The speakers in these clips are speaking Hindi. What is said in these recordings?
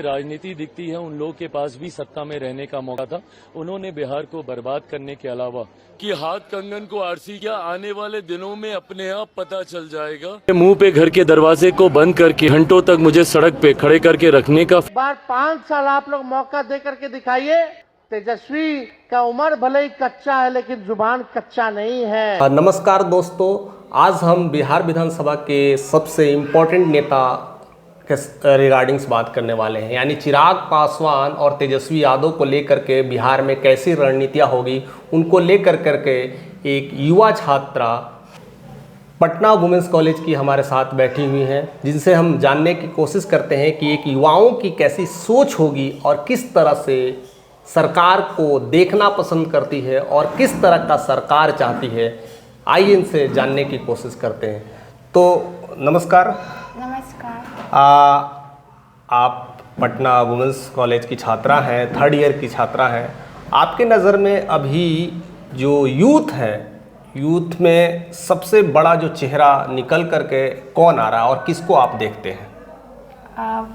राजनीति दिखती है, उन लोगों के पास भी सत्ता में रहने का मौका था। उन्होंने बिहार को बर्बाद करने के अलावा कि हाथ कंगन को आरसी किया, आने वाले दिनों में अपने आप पता चल जाएगा। मुंह पे घर के दरवाजे को बंद करके घंटों तक मुझे सड़क पे खड़े करके रखने का बार 5 साल आप लोग मौका दे करके दिखाइए। तेजस्वी का उम्र भले ही कच्चा है लेकिन जुबान कच्चा नहीं है। नमस्कार दोस्तों, आज हम बिहार विधानसभा के सबसे इम्पोर्टेंट नेता के रिगार्डिंग्स बात करने वाले हैं, यानी चिराग पासवान और तेजस्वी यादव को लेकर के बिहार में कैसी रणनीतियाँ होगी, उनको लेकर करके एक युवा छात्रा पटना वुमेंस कॉलेज की हमारे साथ बैठी हुई हैं, जिनसे हम जानने की कोशिश करते हैं कि एक युवाओं की कैसी सोच होगी और किस तरह से सरकार को देखना पसंद करती है और किस तरह का सरकार चाहती है। आइए इनसे जानने की कोशिश करते हैं। तो नमस्कार। नमस्कार। आप पटना वुमेंस कॉलेज की छात्रा हैं, 3rd ईयर की छात्रा हैं। आपके नज़र में अभी जो यूथ है, यूथ में सबसे बड़ा जो चेहरा निकल करके कौन आ रहा है और किसको आप देखते हैं?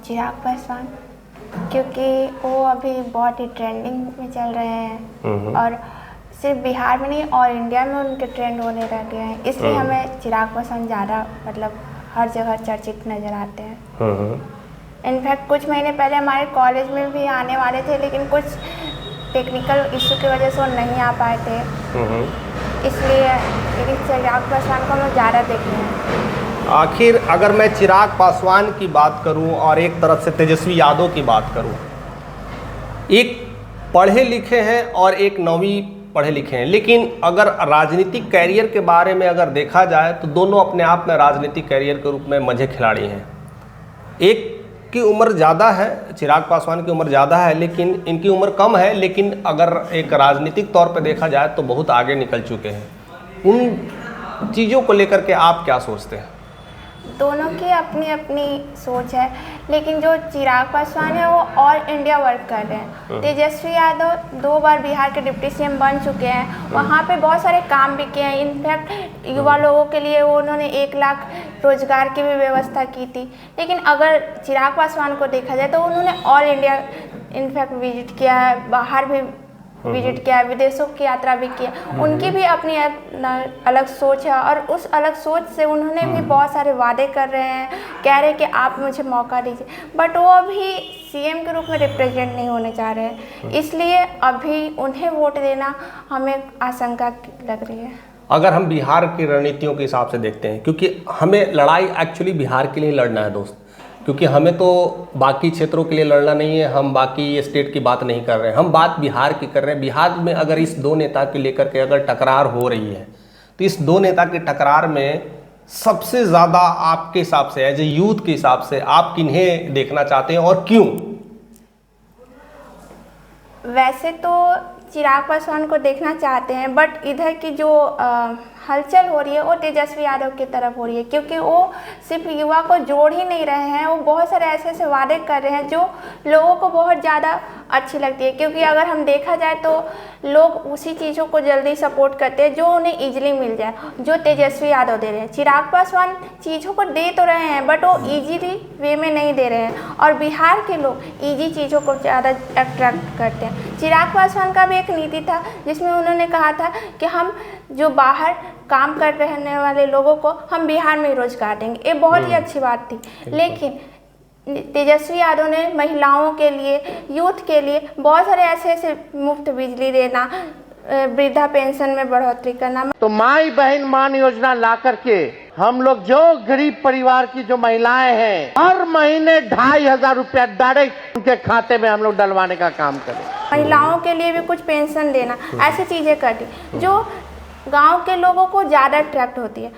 चिराग पासवान, क्योंकि वो अभी बहुत ही ट्रेंडिंग में चल रहे हैं और सिर्फ बिहार में नहीं और इंडिया में उनके ट्रेंड होने लगे हैं, इसलिए हमें चिराग पासवान ज़्यादा हर जगह चर्चित नज़र आते हैं। इनफैक्ट कुछ महीने पहले हमारे कॉलेज में भी आने वाले थे, लेकिन कुछ टेक्निकल इशू की वजह से वो नहीं आ पाए थे, इसलिए चिराग पासवान को हम ज़्यादा देख रहे हैं। आखिर अगर मैं चिराग पासवान की बात करूं और एक तरफ से तेजस्वी यादव की बात करूं, एक पढ़े लिखे हैं और एक 9वीं पढ़े लिखे हैं, लेकिन अगर राजनीतिक कैरियर के बारे में अगर देखा जाए तो दोनों अपने आप में राजनीतिक कैरियर के रूप में मंझे खिलाड़ी हैं। एक की उम्र ज़्यादा है, चिराग पासवान की उम्र ज़्यादा है, लेकिन इनकी उम्र कम है, लेकिन अगर एक राजनीतिक तौर पर देखा जाए तो बहुत आगे निकल चुके हैं। उन चीज़ों को लेकर के आप क्या सोचते हैं? दोनों की अपनी अपनी सोच है, लेकिन जो चिराग पासवान है वो ऑल इंडिया वर्क कर रहे हैं। तेजस्वी यादव 2 बार बिहार के डिप्टी सीएम बन चुके हैं, वहाँ पे बहुत सारे काम भी किए हैं। इनफैक्ट युवा लोगों के लिए वो उन्होंने 1 लाख रोजगार की भी व्यवस्था की थी। लेकिन अगर चिराग पासवान को देखा जाए तो उन्होंने ऑल इंडिया इनफैक्ट विजिट किया है, बाहर भी विजिट किया, विदेशों की यात्रा भी किया। उनकी भी अपनी अलग सोच है और उस अलग सोच से उन्होंने भी बहुत सारे वादे कर रहे हैं, कह रहे हैं कि आप मुझे मौका दीजिए, बट वो अभी सीएम के रूप में रिप्रेजेंट नहीं होने जा रहे हैं, इसलिए अभी उन्हें वोट देना हमें आशंका लग रही है। अगर हम बिहार की रणनीतियों के हिसाब से देखते हैं, क्योंकि हमें लड़ाई एक्चुअली बिहार के लिए लड़ना है दोस्त, क्योंकि हमें तो बाकी क्षेत्रों के लिए लड़ना नहीं है, हम बाकी स्टेट की बात नहीं कर रहे हैं, हम बात बिहार की कर रहे हैं। बिहार में अगर इस 2 नेता के लेकर के अगर टकरार हो रही है तो इस 2 नेता की टकरार में सबसे ज़्यादा आपके हिसाब से, एज ए यूथ के हिसाब से, आप किन्हें देखना चाहते हैं और क्यों? वैसे तो चिराग पासवान को देखना चाहते हैं, बट इधर की जो हलचल हो रही है वो तेजस्वी यादव की तरफ हो रही है, क्योंकि वो सिर्फ युवा को जोड़ ही नहीं रहे हैं, वो बहुत सारे ऐसे ऐसे वादे कर रहे हैं जो लोगों को बहुत ज़्यादा अच्छी लगती है। क्योंकि अगर हम देखा जाए तो लोग उसी चीज़ों को जल्दी सपोर्ट करते हैं जो उन्हें ईजिली मिल जाए, जो तेजस्वी यादव दे रहे हैं। चिराग पासवान चीज़ों को दे तो रहे हैं, बट वो ईजिली वे में नहीं दे रहे हैं, और बिहार के लोग ईजी चीज़ों को ज़्यादा अट्रैक्ट करते हैं। चिराग पासवान का भी एक नीति था जिसमें उन्होंने कहा था कि हम जो बाहर काम कर रहने वाले लोगों को हम बिहार में रोजगार देंगे, ये बहुत ही अच्छी बात थी। लेकिन तेजस्वी यादव ने महिलाओं के लिए, यूथ के लिए बहुत सारे ऐसे ऐसे मुफ्त बिजली देना, वृद्धा पेंशन में बढ़ोतरी करना, तो माई बहन मान योजना ला करके हम लोग जो गरीब परिवार की जो महिलाएं हैं हर महीने 2500 रुपया डायरेक्ट उनके खाते में हम लोग डलवाने का काम करें। महिलाओं के लिए भी कुछ पेंशन देना, ऐसी चीज़ें कर दी जो गांव के लोगों को ज़्यादा अट्रैक्ट होती है।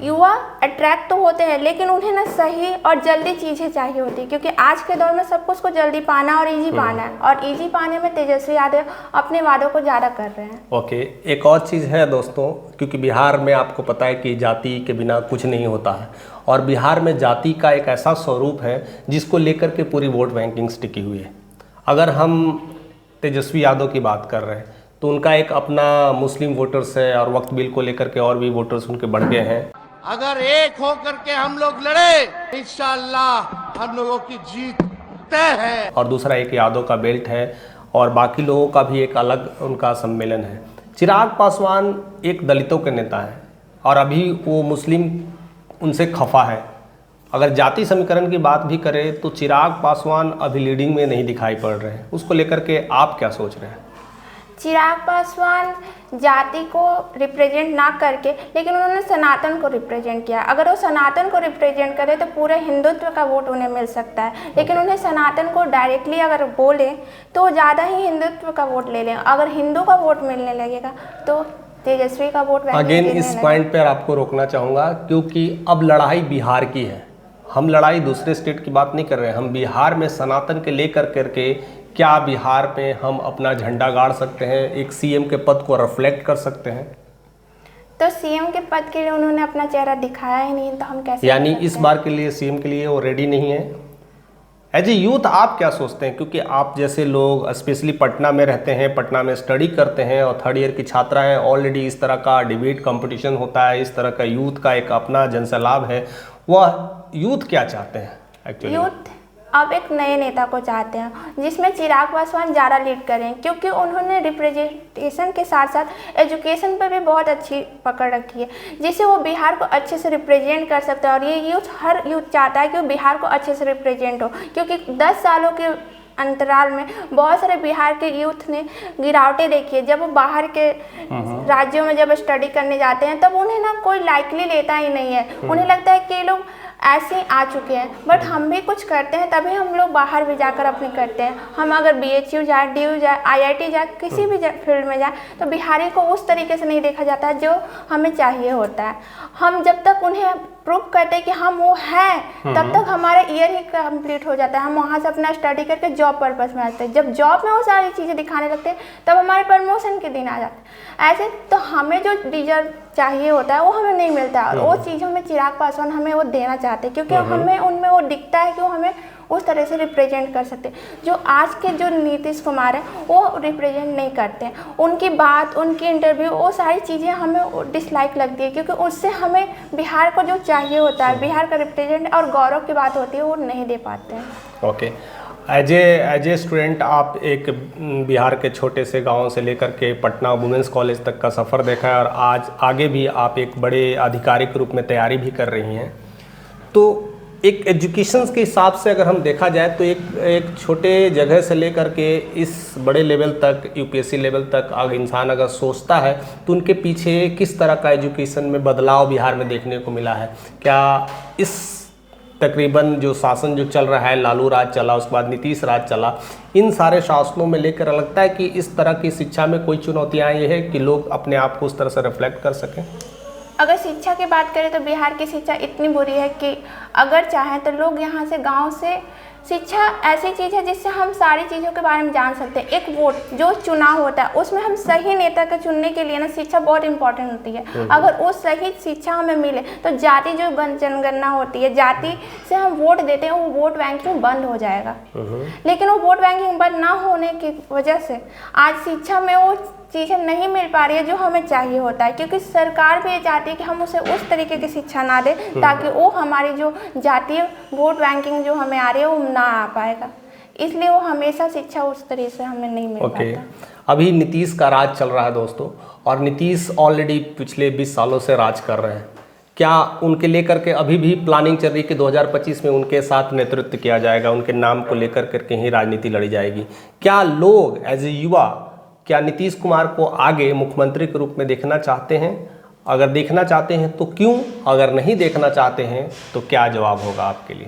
युवा अट्रैक्ट तो होते हैं, लेकिन उन्हें ना सही और जल्दी चीज़ें चाहिए होती है, क्योंकि आज के दौर में सब कुछ को जल्दी पाना और इजी पाना है, और इजी पाने में तेजस्वी यादव अपने वादों को ज़्यादा कर रहे हैं। ओके, एक और चीज़ है दोस्तों, क्योंकि बिहार में आपको पता है कि जाति के बिना कुछ नहीं होता है, और बिहार में जाति का एक ऐसा स्वरूप है जिसको लेकर के पूरी वोट बैंकिंग टिकी हुई है। अगर हम तेजस्वी यादव की बात कर रहे हैं तो उनका एक अपना मुस्लिम वोटर्स है, और वक्त बिल को लेकर के और भी वोटर्स उनके बढ़ गए हैं। अगर एक होकर के हम लोग लड़े, इंशाअल्लाह हम लोगों की जीत सकते हैं। और दूसरा एक यादव का बेल्ट है और बाकी लोगों का भी एक अलग उनका सम्मेलन है। चिराग पासवान एक दलितों के नेता हैं और अभी वो मुस्लिम उनसे खफा है। अगर जाति समीकरण की बात भी करें तो चिराग पासवान अभी लीडिंग में नहीं दिखाई पड़ रहे हैं। उसको लेकर के आप क्या सोच रहे हैं? चिराग पासवान जाति को रिप्रेजेंट ना करके, लेकिन उन्होंने सनातन को रिप्रेजेंट किया। अगर वो सनातन को रिप्रेजेंट करे तो पूरे हिंदुत्व का वोट उन्हें मिल सकता है, लेकिन उन्हें सनातन को डायरेक्टली अगर बोले तो वो ज़्यादा ही हिंदुत्व का वोट ले लें। अगर हिंदू का वोट मिलने लगेगा तो तेजस्वी का वोट अगेन इस पॉइंट पर आपको रोकना चाहूँगा, क्योंकि अब लड़ाई बिहार की है। हम लड़ाई दूसरे स्टेट की बात नहीं कर रहे हैं। हम बिहार में सनातन के लेकर करके क्या बिहार में हम अपना झंडा गाड़ सकते हैं, एक सीएम के पद को रिफ्लेक्ट कर सकते हैं? तो सीएम के पद के लिए उन्होंने अपना चेहरा दिखाया ही नहीं, तो हम कैसे यानी इस बार के लिए सीएम के लिए वो रेडी नहीं है? एज ए यूथ आप क्या सोचते हैं? क्योंकि आप जैसे लोग स्पेशली पटना में रहते हैं, पटना में स्टडी करते हैं और थर्ड ईयर की छात्रा है, ऑलरेडी इस तरह का डिबेट कंपटीशन होता है, इस तरह का यूथ का एक अपना जनसैलाब है। वह यूथ क्या चाहते हैं एक्चुअली? यूथ अब एक नए नेता को चाहते हैं जिसमें चिराग पासवान ज़्यादा लीड करें, क्योंकि उन्होंने रिप्रेजेंटेशन के साथ साथ एजुकेशन पर भी बहुत अच्छी पकड़ रखी है, जिससे वो बिहार को अच्छे से रिप्रेजेंट कर सकता है। और ये यूथ, हर यूथ चाहता है कि वो बिहार को अच्छे से रिप्रेजेंट हो, क्योंकि 10 सालों के अंतराल में बहुत सारे बिहार के यूथ ने गिरावटें देखी है। जब वो बाहर के राज्यों में जब स्टडी करने जाते हैं तब उन्हें ना कोई लाइकली लेता ही नहीं है। उन्हें लगता है कि ये लोग ऐसे आ चुके हैं, बट हम भी कुछ करते हैं तभी हम लोग बाहर भी जाकर अपने करते हैं। हम अगर BHU जाए, DU जाए, IIT जाए, किसी भी फील्ड में जाए तो बिहारी को उस तरीके से नहीं देखा जाता है जो हमें चाहिए होता है। हम जब तक उन्हें प्रूव करते हैं कि हम वो हैं, तब तक हमारा ईयर ही कंप्लीट हो जाता है। हम वहाँ से अपना स्टडी करके जॉब पर्पस में आते हैं। जब जॉब में वो सारी चीज़ें दिखाने लगते हैं तब हमारे प्रमोशन के दिन आ जाते हैं। ऐसे तो हमें जो डिजर्व चाहिए होता है वो हमें नहीं मिलता है, और वो चीज़ हमें चिराग पासवान हमें वो देना चाहते हैं, क्योंकि हमें उनमें वो दिखता है कि वो हमें उस तरह से रिप्रेजेंट कर सकते हैं जो आज के जो नीतीश कुमार हैं वो रिप्रेजेंट नहीं करते हैं। उनकी बात, उनकी इंटरव्यू, वो सारी चीज़ें हमें डिसलाइक लगती है, क्योंकि उससे हमें बिहार को जो चाहिए होता है, बिहार का रिप्रेजेंट और गौरव की बात होती है, वो नहीं दे पाते हैं। ओके, एज ए स्टूडेंट आप एक बिहार के छोटे से गांव से लेकर के पटना वुमेंस कॉलेज तक का सफ़र देखा है और आज आगे भी आप एक बड़े अधिकारी के रूप में तैयारी भी कर रही हैं। तो एक एजुकेशन के हिसाब से अगर हम देखा जाए तो एक छोटे जगह से लेकर के इस बड़े लेवल तक, UPSC लेवल तक अगर इंसान अगर सोचता है तो उनके पीछे किस तरह का एजुकेशन में बदलाव बिहार में देखने को मिला है? क्या इस तकरीबन जो शासन जो चल रहा है, लालू राज चला, उसके बाद नीतीश राज चला, इन सारे शासनों में लेकर लगता है कि इस तरह की शिक्षा में कोई चुनौतियाँ ये है कि लोग अपने आप को उस तरह से रिफ्लेक्ट कर सकें? अगर शिक्षा की बात करें तो बिहार की शिक्षा इतनी बुरी है कि अगर चाहें तो लोग यहाँ से, गांव से, शिक्षा ऐसी चीज़ है जिससे हम सारी चीज़ों के बारे में जान सकते हैं। एक वोट जो चुनाव होता है उसमें हम सही नेता को चुनने के लिए ना शिक्षा बहुत इंपॉर्टेंट होती है। अगर वो सही शिक्षा हमें मिले तो जाति जो जनगणना होती है, जाति से हम वोट देते हैं, वो वोट बैंकिंग बंद हो जाएगा। लेकिन वो वोट बैंकिंग बंद ना होने की वजह से आज शिक्षा में वो चीज़ें नहीं मिल पा रही है जो हमें चाहिए होता है, क्योंकि सरकार भी ये चाहती है कि हम उसे उस तरीके की शिक्षा ना दें ताकि वो हमारी जो जातीय वोट बैंकिंग जो हमें आ रही है वो ना आ पाएगा। इसलिए वो हमेशा शिक्षा उस तरीके से हमें नहीं मिल पाता। अभी नीतीश का राज चल रहा है दोस्तों, और नीतीश ऑलरेडी पिछले 20 सालों से राज कर रहे हैं। क्या उनके लेकर के अभी भी प्लानिंग चल रही है कि 2025 में उनके साथ नेतृत्व किया जाएगा, उनके नाम को लेकर करके ही राजनीति लड़ी जाएगी? क्या लोग एज ए युवा क्या नीतीश कुमार को आगे मुख्यमंत्री के रूप में देखना चाहते हैं? अगर देखना चाहते हैं तो क्यों? अगर नहीं देखना चाहते हैं तो क्या जवाब होगा आपके लिए?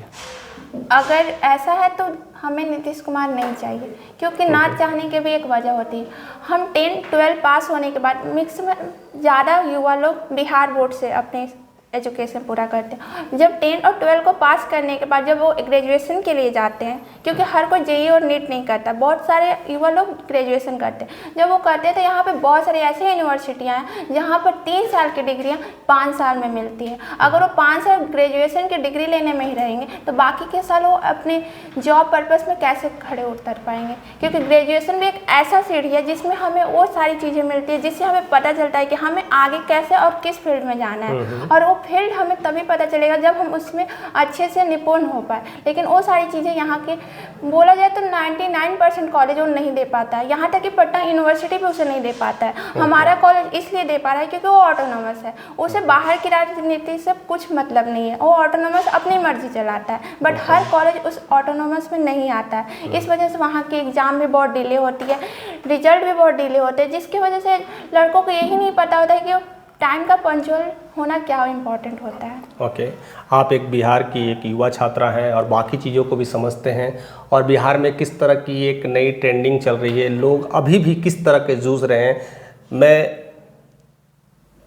अगर ऐसा है तो हमें नीतीश कुमार नहीं चाहिए, क्योंकि ना चाहने की भी एक वजह होती है। हम 10-12 पास होने के बाद मिक्स में ज़्यादा युवा लोग बिहार बोर्ड से अपने एजुकेशन पूरा करते हैं। जब 10 और 12 को पास करने के बाद जब वो ग्रेजुएशन के लिए जाते हैं, क्योंकि हर कोई JEE और नीट नहीं करता, बहुत सारे युवा लोग ग्रेजुएशन करते हैं। जब वो करते हैं तो यहाँ पे बहुत सारी ऐसी यूनिवर्सिटियाँ हैं जहाँ पर 3 साल की डिग्रियाँ 5 साल में मिलती है। अगर वो 5 साल ग्रेजुएशन की डिग्री लेने में ही रहेंगे तो बाकी के साल वो अपने जॉब पर्पस में कैसे खड़े उतर पाएंगे? क्योंकि ग्रेजुएशन भी एक ऐसा सीढ़ी है जिसमें हमें वो सारी चीज़ें मिलती है जिससे हमें पता चलता है कि हमें आगे कैसे और किस फील्ड में जाना है, और वो फील्ड हमें तभी पता चलेगा जब हम उसमें अच्छे से निपुण हो पाए। लेकिन वो सारी चीज़ें यहाँ के बोला जाए तो 99% कॉलेज वो नहीं दे पाता है, यहाँ तक कि पटना यूनिवर्सिटी भी उसे नहीं दे पाता है। हमारा कॉलेज इसलिए दे पा रहा है क्योंकि वो ऑटोनॉमस है, उसे बाहर की राजनीति से कुछ मतलब नहीं है, वो ऑटोनॉमस अपनी मर्जी चलाता है। बट हर कॉलेज उस ऑटोनॉमस में नहीं आता है, इस वजह से वहाँ की एग्ज़ाम भी बहुत डिले होती है, रिजल्ट भी बहुत डिले होते हैं, जिसकी वजह से लड़कों को यही नहीं पता होता है कि टाइम का पंक्चुअल होना क्या इम्पोर्टेंट होता है। ओके, आप एक बिहार की एक युवा छात्रा हैं और बाकी चीज़ों को भी समझते हैं, और बिहार में किस तरह की एक नई ट्रेंडिंग चल रही है, लोग अभी भी किस तरह के जूझ रहे हैं। मैं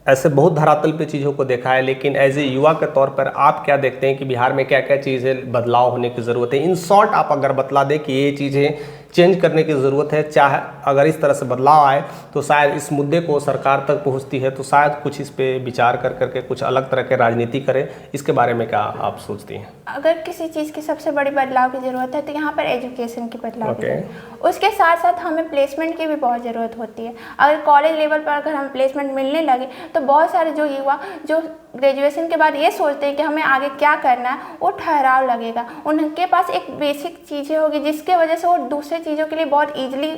ऐसे बहुत धरातल पे चीज़ों को देखा है, लेकिन एज ए युवा के तौर पर आप क्या देखते हैं कि बिहार में क्या क्या चीज़ें बदलाव होने की ज़रूरत है? इन शॉर्ट आप अगर बतला दें कि ये चीज़ें चेंज करने की ज़रूरत है, चाहे अगर इस तरह से बदलाव आए तो शायद इस मुद्दे को सरकार तक पहुंचती है, तो शायद कुछ इस पे विचार कर करके कुछ अलग तरह के राजनीति करें। इसके बारे में क्या आप सोचती हैं? अगर किसी चीज़ की सबसे बड़ी बदलाव की ज़रूरत है तो यहाँ पर एजुकेशन की बदलाव की ज़रूरत है। उसके साथ साथ हमें प्लेसमेंट की भी बहुत ज़रूरत होती है। अगर कॉलेज लेवल पर अगर हम प्लेसमेंट मिलने लगे तो बहुत सारे जो युवा जो ग्रेजुएशन के बाद ये सोचते हैं कि हमें आगे क्या करना है, वो ठहराव लगेगा। उनके पास एक बेसिक चीज़ें होगी जिसके वजह से वो दूसरे चीज़ों के लिए बहुत ईजिली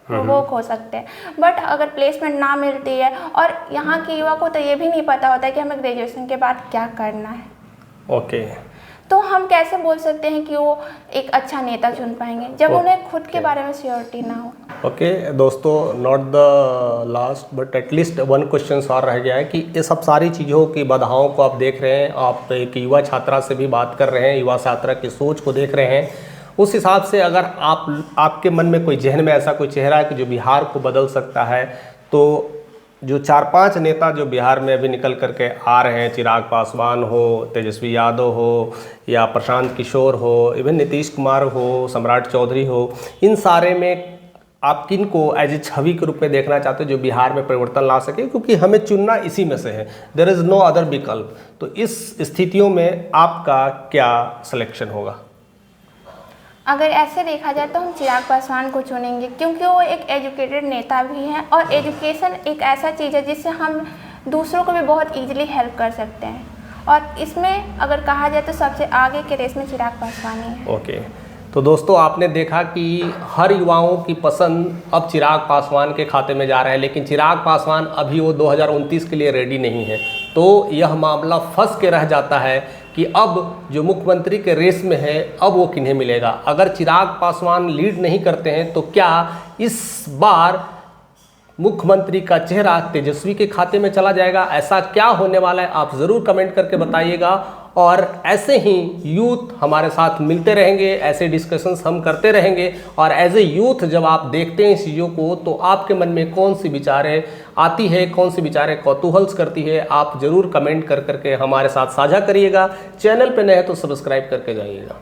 प्रोवोक हो सकते हैं। बट अगर प्लेसमेंट ना मिलती है और यहाँ के युवा को तो ये भी नहीं पता होता है कि हमें ग्रेजुएशन के बाद क्या करना है, ओके, तो हम कैसे बोल सकते हैं कि वो एक अच्छा नेता चुन पाएंगे जब उन्हें खुद के बारे में श्योरिटी ना हो। ओके दोस्तों, not the last but at least one question और रह गया है कि ये सब सारी चीज़ों की बाधाओं को आप देख रहे हैं, आप एक युवा छात्रा से भी बात कर रहे हैं, युवा छात्रा की सोच को देख रहे हैं, उस हिसाब से अगर आपके मन में कोई जहन में ऐसा कोई चेहरा है कि जो बिहार को बदल सकता है, तो जो 4-5 नेता जो बिहार में अभी निकल करके आ रहे हैं, चिराग पासवान हो, तेजस्वी यादव हो, या प्रशांत किशोर हो, इवन नीतीश कुमार हो, सम्राट चौधरी हो, इन सारे में आप किन को एज ए छवि के रूप में देखना चाहते हो जो बिहार में परिवर्तन ला सके? क्योंकि हमें चुनना इसी में से है, देयर इज़ नो अदर विकल्प। तो इस स्थितियों में आपका क्या सिलेक्शन होगा? अगर ऐसे देखा जाए तो हम चिराग पासवान को चुनेंगे, क्योंकि वो एक एजुकेटेड नेता भी हैं और एजुकेशन एक ऐसा चीज़ है जिससे हम दूसरों को भी बहुत ईजिली हेल्प कर सकते हैं, और इसमें अगर कहा जाए तो सबसे आगे के रेस में चिराग पासवान ही है। ओके, तो दोस्तों आपने देखा कि हर युवाओं की पसंद अब चिराग पासवान के खाते में जा रहा है, लेकिन चिराग पासवान अभी वो 2029 के लिए रेडी नहीं है। तो यह मामला फंस के रह जाता है कि अब जो मुख्यमंत्री के रेस में है अब वो किन्हें मिलेगा। अगर चिराग पासवान लीड नहीं करते हैं तो क्या इस बार मुख्यमंत्री का चेहरा तेजस्वी के खाते में चला जाएगा? ऐसा क्या होने वाला है आप ज़रूर कमेंट करके बताइएगा, और ऐसे ही यूथ हमारे साथ मिलते रहेंगे, ऐसे डिस्कशंस हम करते रहेंगे, और एज ए यूथ जब आप देखते हैं इस चीज़ों को तो आपके मन में कौन सी विचारें आती है, कौन सी विचारें कौतूहल करती है, आप ज़रूर कमेंट कर करके हमारे साथ साझा करिएगा। चैनल पे नए हैं तो सब्सक्राइब करके जाइएगा।